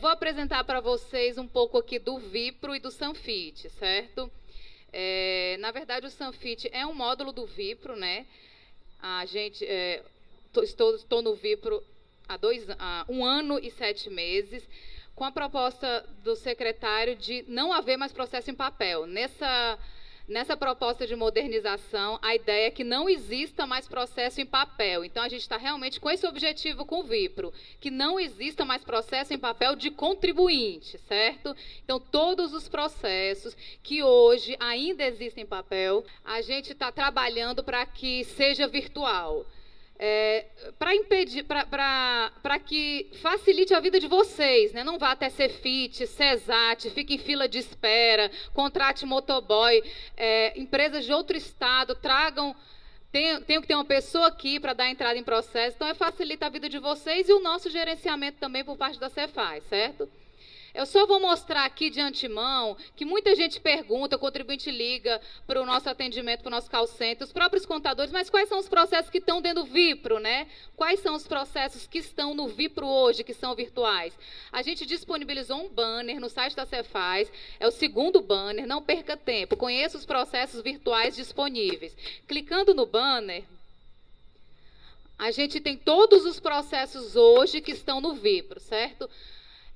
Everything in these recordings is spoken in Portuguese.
Vou apresentar para vocês um pouco aqui do Vipro e do Sanfit, certo? Na verdade, o Sanfit é um módulo do Vipro, né? A gente, estou no Vipro há 1 ano e 7 meses, com a proposta do secretário de não haver mais processo em papel. Nessa proposta de modernização, a ideia é que não exista mais processo em papel. Então, a gente está realmente com esse objetivo com o Vipro, que não exista mais processo em papel de contribuinte, certo? Então, todos os processos que hoje ainda existem em papel, a gente está trabalhando para que seja virtual. Para que facilite a vida de vocês, né? Não vá até Cefit, Cesat, fique em fila de espera, contrate motoboy, empresas de outro estado tenham que ter uma pessoa aqui para dar entrada em processo. Então, facilita a vida de vocês e o nosso gerenciamento também por parte da Cefaz, certo? Eu só vou mostrar aqui de antemão que muita gente pergunta, o contribuinte liga para o nosso atendimento, para o nosso call center, os próprios contadores, mas quais são os processos que estão dentro do Vipro, né? Quais são os processos que estão no Vipro hoje, que são virtuais? A gente disponibilizou um banner no site da Cefaz, é o 2º banner, não perca tempo, conheça os processos virtuais disponíveis. Clicando no banner, a gente tem todos os processos hoje que estão no Vipro, certo?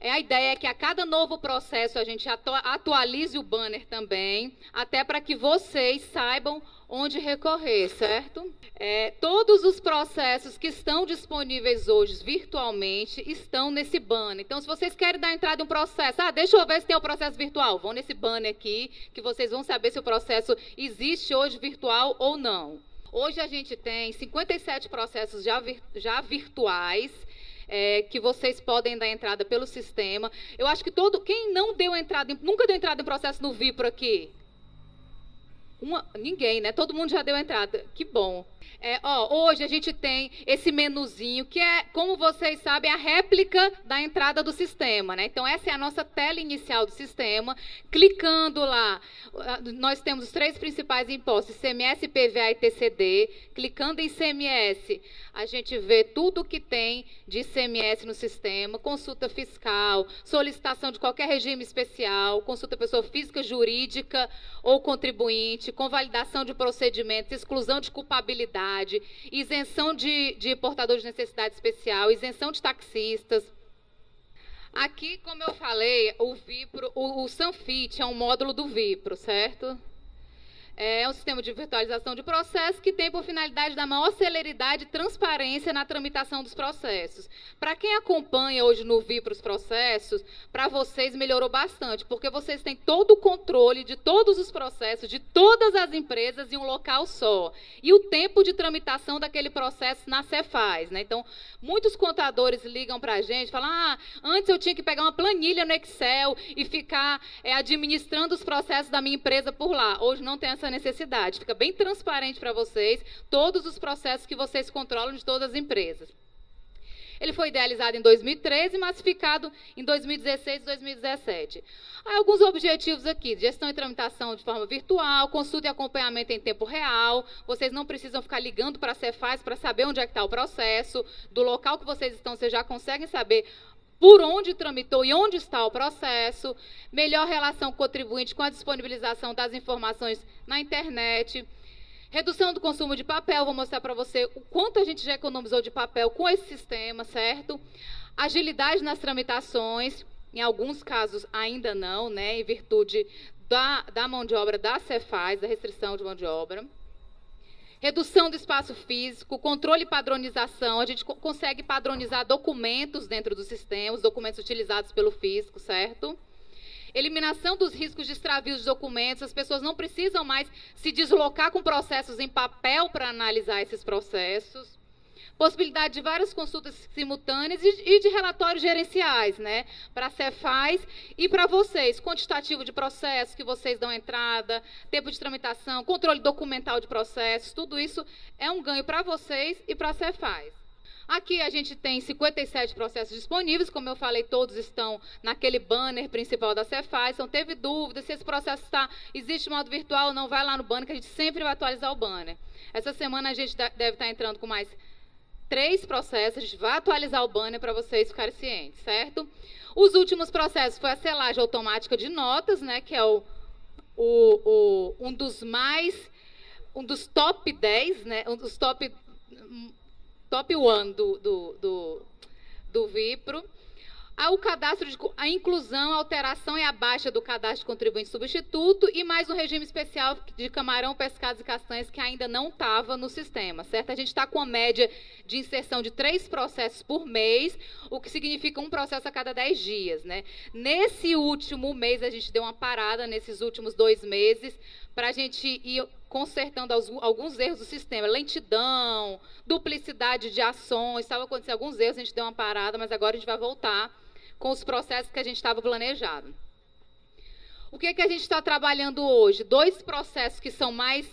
A ideia é que a cada novo processo a gente atualize o banner também, até para que vocês saibam onde recorrer, certo? Todos os processos que estão disponíveis hoje virtualmente estão nesse banner. Então, se vocês querem dar entrada em um processo, deixa eu ver se tem o processo virtual, vão nesse banner aqui, que vocês vão saber se o processo existe hoje virtual ou não. Hoje a gente tem 57 processos já virtuais, que vocês podem dar entrada pelo sistema. Eu acho que quem não deu entrada, nunca deu entrada em processo no Vipro aqui? Ninguém, né? Todo mundo já deu entrada. Que bom. Hoje a gente tem esse menuzinho, que é, como vocês sabem, a réplica da entrada do sistema, né? Então, essa é a nossa tela inicial do sistema. Clicando lá, nós temos os 3 principais impostos, ICMS, IPVA e TCD. Clicando em ICMS, a gente vê tudo o que tem de ICMS no sistema, consulta fiscal, solicitação de qualquer regime especial, consulta pessoa física, jurídica ou contribuinte, convalidação de procedimentos, exclusão de culpabilidade, isenção de portador de necessidade especial, isenção de taxistas. Aqui, como eu falei, o Vipro, o Sanfit é um módulo do Vipro, certo? É um sistema de virtualização de processos que tem por finalidade dar maior celeridade e transparência na tramitação dos processos. Para quem acompanha hoje no Vipro os processos, para vocês melhorou bastante, porque vocês têm todo o controle de todos os processos, de todas as empresas em um local só. E o tempo de tramitação daquele processo na Cefaz, né? Então, muitos contadores ligam para a gente e falam, antes eu tinha que pegar uma planilha no Excel e ficar administrando os processos da minha empresa por lá. Hoje não tem essa necessidade. Fica bem transparente para vocês todos os processos que vocês controlam de todas as empresas. Ele foi idealizado em 2013 e massificado em 2016 e 2017. Há alguns objetivos aqui: gestão e tramitação de forma virtual, consulta e acompanhamento em tempo real. Vocês não precisam ficar ligando para a Cefaz para saber onde é que está o processo. Do local que vocês estão, vocês já conseguem saber por onde tramitou e onde está o processo. Melhor relação contribuinte com a disponibilização das informações na internet. Redução do consumo de papel, vou mostrar para você o quanto a gente já economizou de papel com esse sistema, certo? Agilidade nas tramitações, em alguns casos ainda não, né, em virtude da mão de obra da Cefaz, da restrição de mão de obra. Redução do espaço físico, controle e padronização, a gente consegue padronizar documentos dentro do sistema, os documentos utilizados pelo fisco, certo? Eliminação dos riscos de extravio de documentos, as pessoas não precisam mais se deslocar com processos em papel para analisar esses processos. Possibilidade de várias consultas simultâneas e de relatórios gerenciais, né? Para a Cefaz e para vocês. Quantitativo de processos que vocês dão entrada, tempo de tramitação, controle documental de processos, tudo isso é um ganho para vocês e para a Cefaz. Aqui a gente tem 57 processos disponíveis, como eu falei, todos estão naquele banner principal da Cefaz. Então, teve dúvida se esse processo existe modo virtual ou não, vai lá no banner, que a gente sempre vai atualizar o banner. Essa semana a gente deve estar entrando com mais 3 processos, a gente vai atualizar o banner para vocês ficarem cientes, certo? Os últimos processos foi a selagem automática de notas, né, que é um dos top 10, né, um dos top 1 do Vipro. O cadastro a inclusão, a alteração e a baixa do cadastro de contribuinte substituto e mais um regime especial de camarão, pescados e castanhas que ainda não estava no sistema, certo? A gente está com uma média de inserção de 3 processos por mês, o que significa um processo a cada 10 dias, né? Nesse último mês, a gente deu uma parada, nesses últimos 2 meses, para a gente ir consertando alguns erros do sistema, lentidão, duplicidade de ações, estava acontecendo alguns erros, a gente deu uma parada, mas agora a gente vai voltar com os processos que a gente estava planejado. O que a gente está trabalhando hoje? 2 processos que são mais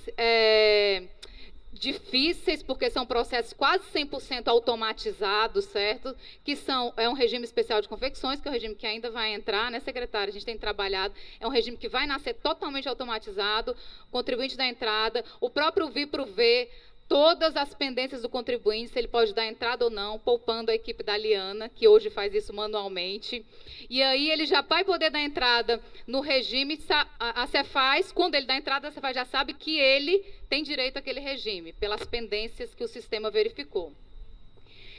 difíceis, porque são processos quase 100% automatizados, certo? Que é um regime especial de confecções, que é um regime que ainda vai entrar, né, secretária? A gente tem trabalhado, é um regime que vai nascer totalmente automatizado, contribuinte da entrada, o próprio Vipro vê todas as pendências do contribuinte, se ele pode dar entrada ou não, poupando a equipe da Liana, que hoje faz isso manualmente. E aí ele já vai poder dar entrada no regime, a Cefaz, quando ele dá entrada, a Cefaz já sabe que ele tem direito àquele regime, pelas pendências que o sistema verificou.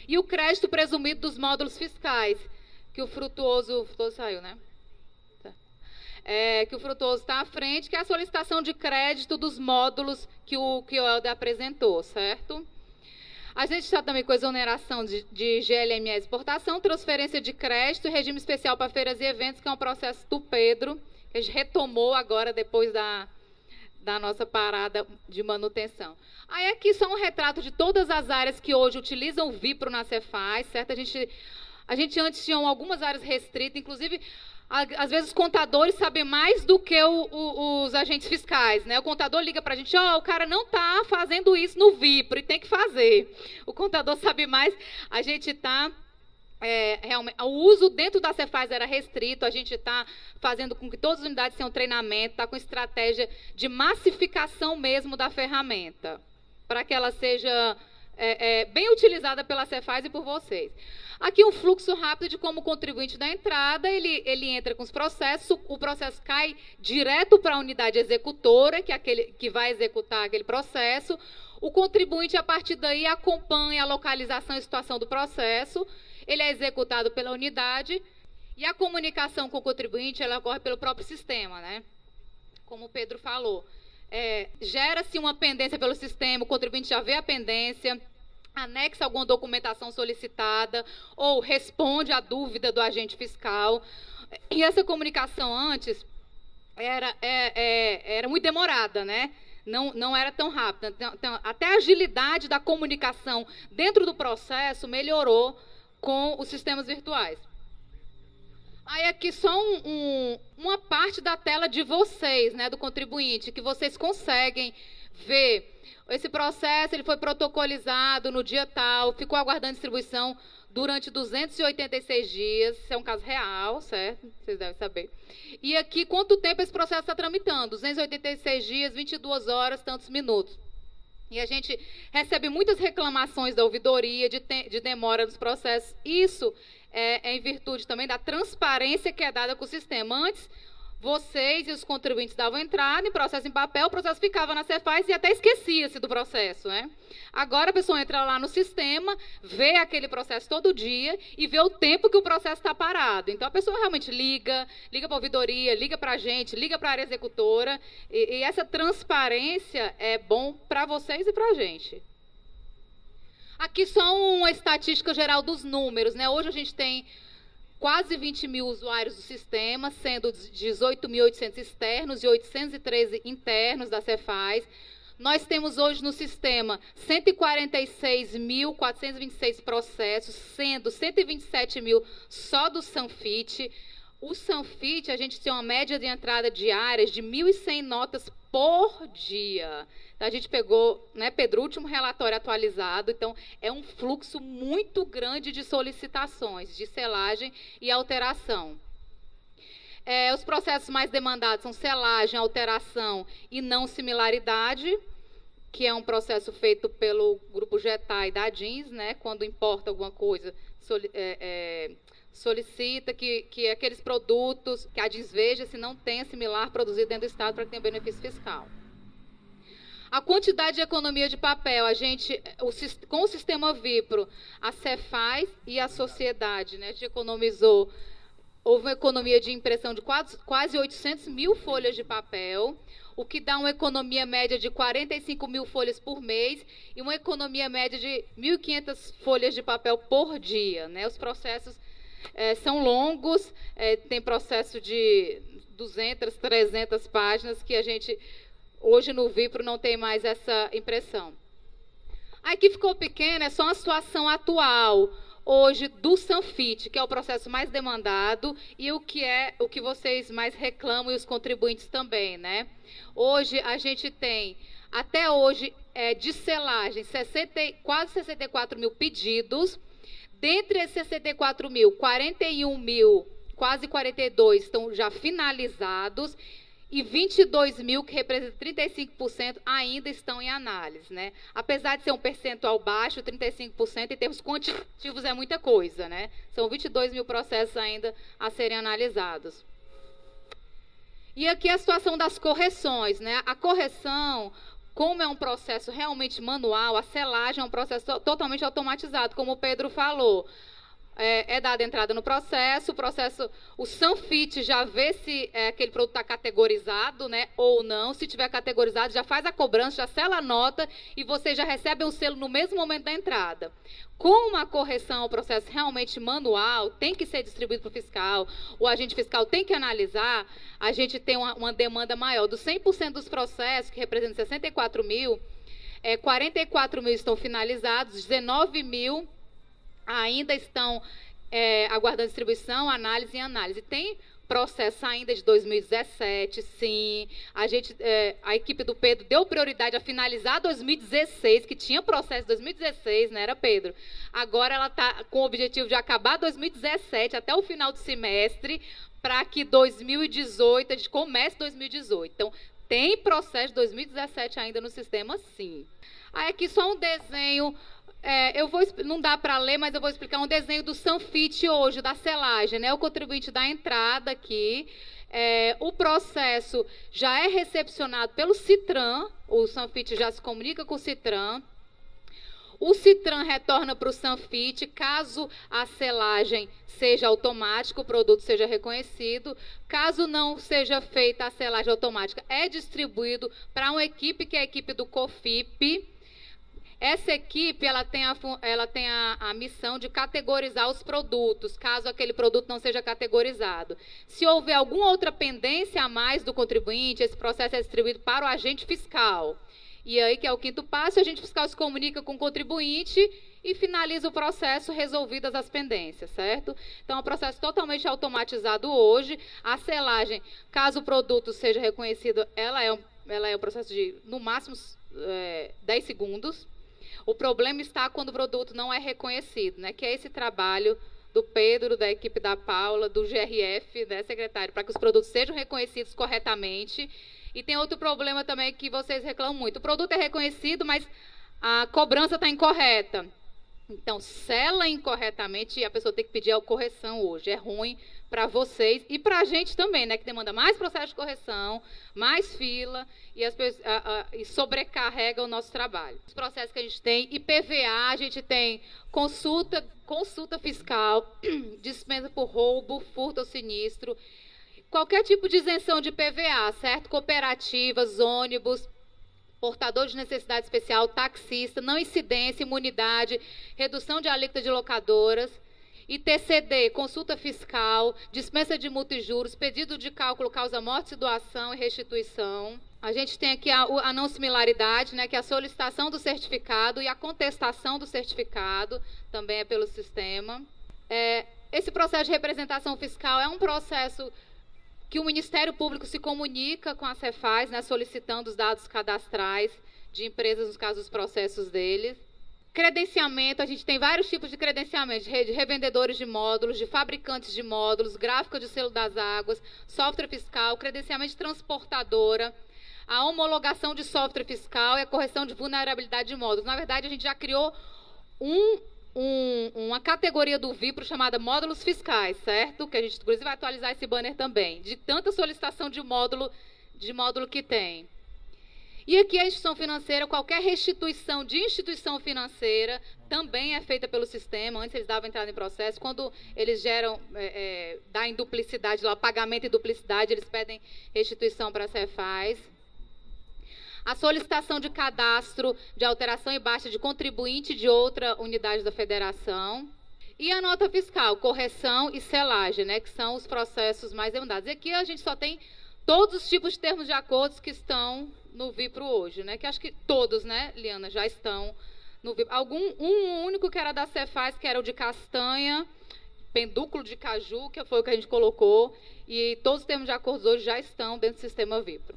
E o crédito presumido dos módulos fiscais, que o Frutuoso saiu, né? Que o Frutuoso está à frente, que é a solicitação de crédito dos módulos que o Helder apresentou, certo? A gente está também com exoneração de GLME exportação, transferência de crédito e regime especial para feiras e eventos, que é um processo do Pedro, que a gente retomou agora depois da nossa parada de manutenção. Aí aqui só um retrato de todas as áreas que hoje utilizam o Vipro na Cefaz, certo? A gente antes tinha algumas áreas restritas, inclusive às vezes os contadores sabem mais do que os agentes fiscais, né? O contador liga para a gente, o cara não está fazendo isso no Vipro e tem que fazer. O contador sabe mais, a gente está... realmente, o uso dentro da Cefaz era restrito, a gente está fazendo com que todas as unidades tenham treinamento, está com estratégia de massificação mesmo da ferramenta, para que ela seja bem utilizada pela Cefaz e por vocês. Aqui um fluxo rápido de como o contribuinte da entrada, ele entra com os processos, o processo cai direto para a unidade executora, que é aquele que vai executar aquele processo. O contribuinte, a partir daí, acompanha a localização e situação do processo, ele é executado pela unidade, e a comunicação com o contribuinte, ela ocorre pelo próprio sistema, né? Como o Pedro falou. Gera-se uma pendência pelo sistema, o contribuinte já vê a pendência, anexa alguma documentação solicitada ou responde à dúvida do agente fiscal. E essa comunicação antes era muito demorada, né? Não era tão rápida. Então, até a agilidade da comunicação dentro do processo melhorou com os sistemas virtuais. Aí aqui só uma parte da tela de vocês, né, do contribuinte, que vocês conseguem ver. Esse processo ele foi protocolizado no dia tal, ficou aguardando distribuição durante 286 dias. Isso é um caso real, certo? Vocês devem saber. E aqui, quanto tempo esse processo está tramitando? 286 dias, 22 horas, tantos minutos. E a gente recebe muitas reclamações da ouvidoria de demora nos processos. Isso é em virtude também da transparência que é dada com o sistema. Antes, vocês e os contribuintes davam entrada em processo em papel, o processo ficava na Cefaz e até esquecia-se do processo, né? Agora a pessoa entra lá no sistema, vê aquele processo todo dia e vê o tempo que o processo está parado. Então a pessoa realmente liga para a ouvidoria, liga para a gente, liga para a área executora, e essa transparência é bom para vocês e para a gente. Aqui só uma estatística geral dos números, né? Hoje a gente tem quase 20 mil usuários do sistema, sendo 18.800 externos e 813 internos da Cefaz. Nós temos hoje no sistema 146.426 processos, sendo 127 mil só do Sanfit. O Sanfit, a gente tem uma média de entrada diárias de 1.100 notas por dia. A gente pegou, né, Pedro, o último relatório atualizado, então é um fluxo muito grande de solicitações, de selagem e alteração. Os processos mais demandados são selagem, alteração e não similaridade, que é um processo feito pelo grupo Getá e da Jeans, né, quando importa alguma coisa, solicita que aqueles produtos, que a Jeans veja se não tem similar produzido dentro do Estado para que tenha benefício fiscal. A quantidade de economia de papel, com o sistema Vipro, a Cefaz e a sociedade, né, a gente economizou, houve uma economia de impressão de quase 800 mil folhas de papel, o que dá uma economia média de 45 mil folhas por mês e uma economia média de 1.500 folhas de papel por dia, né? Os processos são longos, tem processo de 200, 300 páginas que a gente, hoje no Vipro, não tem mais essa impressão. Aí que ficou pequena é só uma situação atual, hoje, do Sanfit, que é o processo mais demandado e o que vocês mais reclamam e os contribuintes também, né? Hoje, a gente tem, até hoje, de selagem, quase 64 mil pedidos. Dentre esses 64 mil, 41 mil, quase 42, estão já finalizados e 22 mil, que representa 35%, ainda estão em análise, né? Apesar de ser um percentual baixo, 35%, em termos quantitativos é muita coisa, né? São 22 mil processos ainda a serem analisados. E aqui a situação das correções, né? A correção, como é um processo realmente manual, a selagem é um processo totalmente automatizado, como o Pedro falou. É dada entrada no processo, o Sanfit já vê se aquele produto está categorizado, né, ou não. Se tiver categorizado, já faz a cobrança, já sela a nota e você já recebe o selo no mesmo momento da entrada. Como a correção é um processo realmente manual, tem que ser distribuído para o fiscal, o agente fiscal tem que analisar, a gente tem uma demanda maior. Dos 100% dos processos, que representam 64 mil, 44 mil estão finalizados, 19 mil ainda estão aguardando distribuição, análise e análise. Tem processo ainda de 2017, sim. A equipe do Pedro deu prioridade a finalizar 2016, que tinha processo de 2016, não era, Pedro? Agora ela está com o objetivo de acabar 2017, até o final do semestre, para que 2018, a gente comece 2018. Então, tem processo de 2017 ainda no sistema, sim. Aí aqui só um desenho. Não dá para ler, mas eu vou explicar um desenho do Sanfit hoje, da selagem, né? O contribuinte da entrada aqui. O processo já é recepcionado pelo Citran, o Sanfit já se comunica com o Citran. O Citran retorna para o Sanfit, caso a selagem seja automática, o produto seja reconhecido. Caso não seja feita a selagem automática, é distribuído para uma equipe, que é a equipe do COFIP. Essa equipe ela tem a missão de categorizar os produtos, caso aquele produto não seja categorizado. Se houver alguma outra pendência a mais do contribuinte, esse processo é distribuído para o agente fiscal. E aí, que é o quinto passo, o agente fiscal se comunica com o contribuinte e finaliza o processo, resolvidas as pendências, certo? Então, é um processo totalmente automatizado hoje. A selagem, caso o produto seja reconhecido, ela é um processo de, no máximo, 10 segundos. O problema está quando o produto não é reconhecido, né? Que é esse trabalho do Pedro, da equipe da Paula, do GRF, né, secretário, para que os produtos sejam reconhecidos corretamente. E tem outro problema também que vocês reclamam muito. O produto é reconhecido, mas a cobrança está incorreta. Então, sela incorretamente e a pessoa tem que pedir a correção hoje. É ruim para vocês e para a gente também, né? Que demanda mais processo de correção, mais fila e sobrecarrega o nosso trabalho. Os processos que a gente tem, IPVA, a gente tem consulta fiscal, dispensa por roubo, furto ou sinistro, qualquer tipo de isenção de IPVA, certo? Cooperativas, ônibus, portador de necessidade especial, taxista, não incidência, imunidade, redução de alíquota de locadoras, ITCD, consulta fiscal, dispensa de multa e juros, pedido de cálculo causa morte, doação e restituição. A gente tem aqui a não similaridade, né, que é a solicitação do certificado e a contestação do certificado, também é pelo sistema. Esse processo de representação fiscal é um processo que o Ministério Público se comunica com a Cefaz, né, solicitando os dados cadastrais de empresas, nos casos dos processos deles. Credenciamento, a gente tem vários tipos de credenciamento, de revendedores de módulos, de fabricantes de módulos, gráfica de selo das águas, software fiscal, credenciamento de transportadora. a homologação de software fiscal e a correção de vulnerabilidade de módulos. Na verdade, a gente já criou uma categoria do Vipro chamada módulos fiscais, certo? Que a gente, inclusive, vai atualizar esse banner também, de tanta solicitação de módulo que tem. E aqui a instituição financeira, qualquer restituição de instituição financeira também é feita pelo sistema. Antes eles davam entrada em processo. Quando eles geram, dá em duplicidade, lá, pagamento em duplicidade, eles pedem restituição para a Cefaz. A solicitação de cadastro de alteração e baixa de contribuinte de outra unidade da federação. E a nota fiscal, correção e selagem, né, que são os processos mais demandados. E aqui a gente só tem todos os tipos de termos de acordos que estão no Vipro hoje, né? Que acho que todos, né, Liana, já estão no Vipro. Um único que era da Cefaz, que era o de castanha, pendúculo de caju, que foi o que a gente colocou. E todos os termos de acordos hoje já estão dentro do sistema Vipro.